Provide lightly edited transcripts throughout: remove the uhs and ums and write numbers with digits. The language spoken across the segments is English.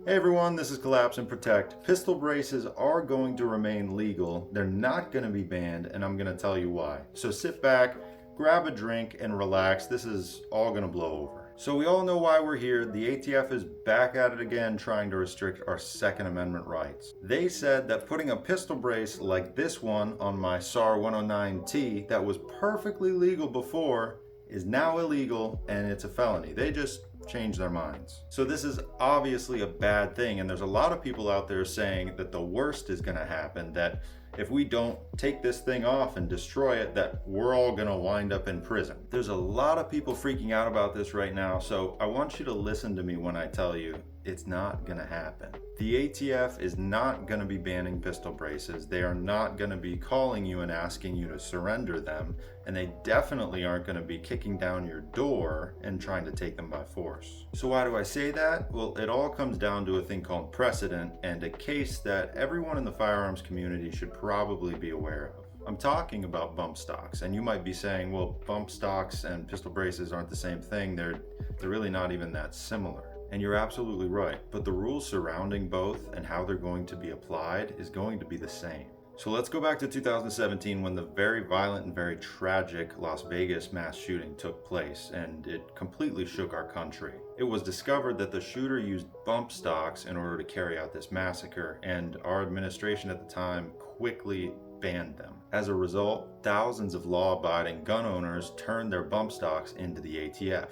Hey everyone, this is Collapse and Protect. Pistol braces are going to remain legal. They're not going to be banned, and I'm going to tell you why. So sit back, grab a drink, and relax. This is all going to blow over. So we all know why we're here. The ATF is back at it again, trying to restrict our Second Amendment rights. They said that putting a pistol brace like this one on my SAR 109T that was perfectly legal before is now illegal and it's a felony. They just change their minds. So this is obviously a bad thing, and there's a lot of people out there saying that the worst is going to happen, that if we don't take this thing off and destroy it, that we're all going to wind up in prison. There's a lot of people freaking out about this right now, so I want you to listen to me when I tell you it's not going to happen. The ATF is not going to be banning pistol braces. They are not going to be calling you and asking you to surrender them, and they definitely aren't going to be kicking down your door and trying to take them by force. So why do I say that? Well, it all comes down to a thing called precedent, and a case that everyone in the firearms community should probably be aware of. I'm talking about bump stocks, and you might be saying, well, bump stocks and pistol braces aren't the same thing. They're really not even that similar. And you're absolutely right, but the rules surrounding both and how they're going to be applied is going to be the same. So let's go back to 2017 when the very violent and very tragic Las Vegas mass shooting took place, and it completely shook our country. It was discovered that the shooter used bump stocks in order to carry out this massacre, and our administration at the time quickly banned them. As a result, thousands of law-abiding gun owners turned their bump stocks into the ATF.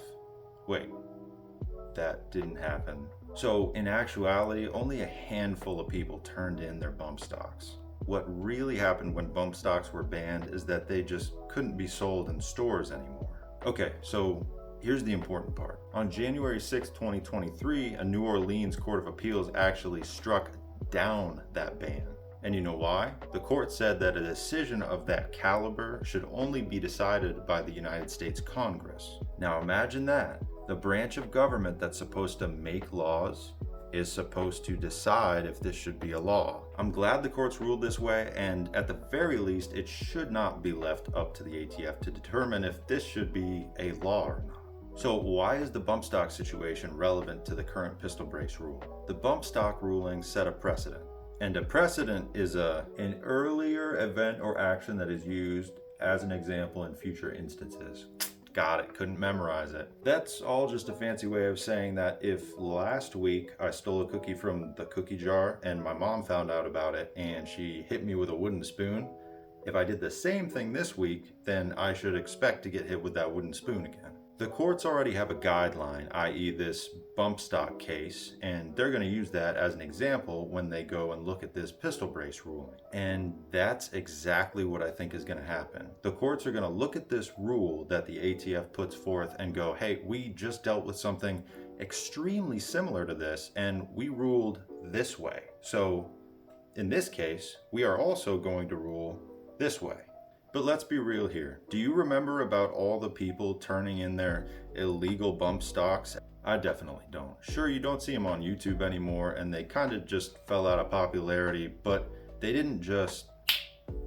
Wait, that didn't happen. So in actuality, only a handful of people turned in their bump stocks. What really happened when bump stocks were banned is that they just couldn't be sold in stores anymore. Okay, so here's the important part. On January 6, 2023, a New Orleans Court of Appeals actually struck down that ban. And you know why? The court said that a decision of that caliber should only be decided by the United States Congress. Now imagine that. The branch of government that's supposed to make laws is supposed to decide if this should be a law. I'm glad the courts ruled this way, and at the very least, it should not be left up to the ATF to determine if this should be a law or not. So why is the bump stock situation relevant to the current pistol brace rule? The bump stock ruling set a precedent. And a precedent is an earlier event or action that is used as an example in future instances. Got it, couldn't memorize it. That's all just a fancy way of saying that if last week I stole a cookie from the cookie jar and my mom found out about it and she hit me with a wooden spoon, if I did the same thing this week, then I should expect to get hit with that wooden spoon again. The courts already have a guideline, i.e. this bump stock case, and they're going to use that as an example when they go and look at this pistol brace ruling. And that's exactly what I think is going to happen. The courts are going to look at this rule that the ATF puts forth and go, hey, we just dealt with something extremely similar to this, and we ruled this way. So in this case, we are also going to rule this way. But let's be real here. Do you remember about all the people turning in their illegal bump stocks? I definitely don't. Sure, you don't see them on YouTube anymore, and they kind of just fell out of popularity, but they didn't just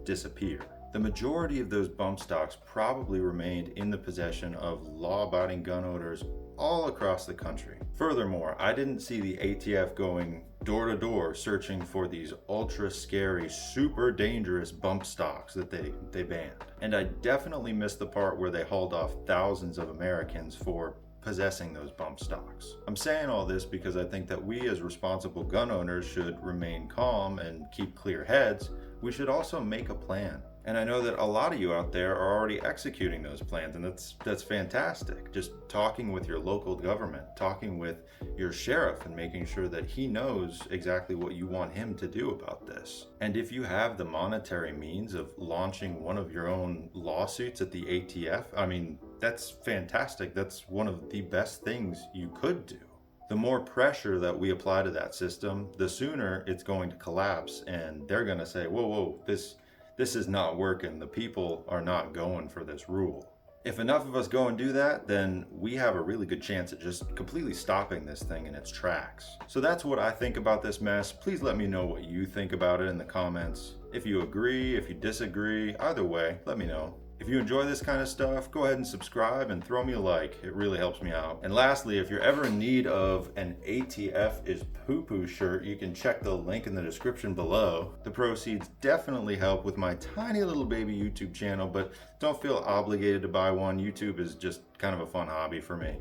disappear. The majority of those bump stocks probably remained in the possession of law-abiding gun owners all across the country. Furthermore, I didn't see the ATF going door to door searching for these ultra scary, super dangerous bump stocks that they banned. And I definitely missed the part where they hauled off thousands of Americans for possessing those bump stocks. I'm saying all this because I think that we as responsible gun owners should remain calm and keep clear heads. We should also make a plan. And I know that a lot of you out there are already executing those plans, and that's fantastic. Just talking with your local government, talking with your sheriff and making sure that he knows exactly what you want him to do about this. And if you have the monetary means of launching one of your own lawsuits at the ATF, I mean, that's fantastic. That's one of the best things you could do. The more pressure that we apply to that system, the sooner it's going to collapse, and they're going to say, whoa, this is not working. The people are not going for this rule. If enough of us go and do that, then we have a really good chance at just completely stopping this thing in its tracks. So that's what I think about this mess. Please let me know what you think about it in the comments. If you agree, if you disagree, either way, let me know. If you enjoy this kind of stuff, go ahead and subscribe and throw me a like. It really helps me out. And lastly, if you're ever in need of an ATF is poo-poo shirt, you can check the link in the description below. The proceeds definitely help with my tiny little baby YouTube channel, but don't feel obligated to buy one. YouTube is just kind of a fun hobby for me.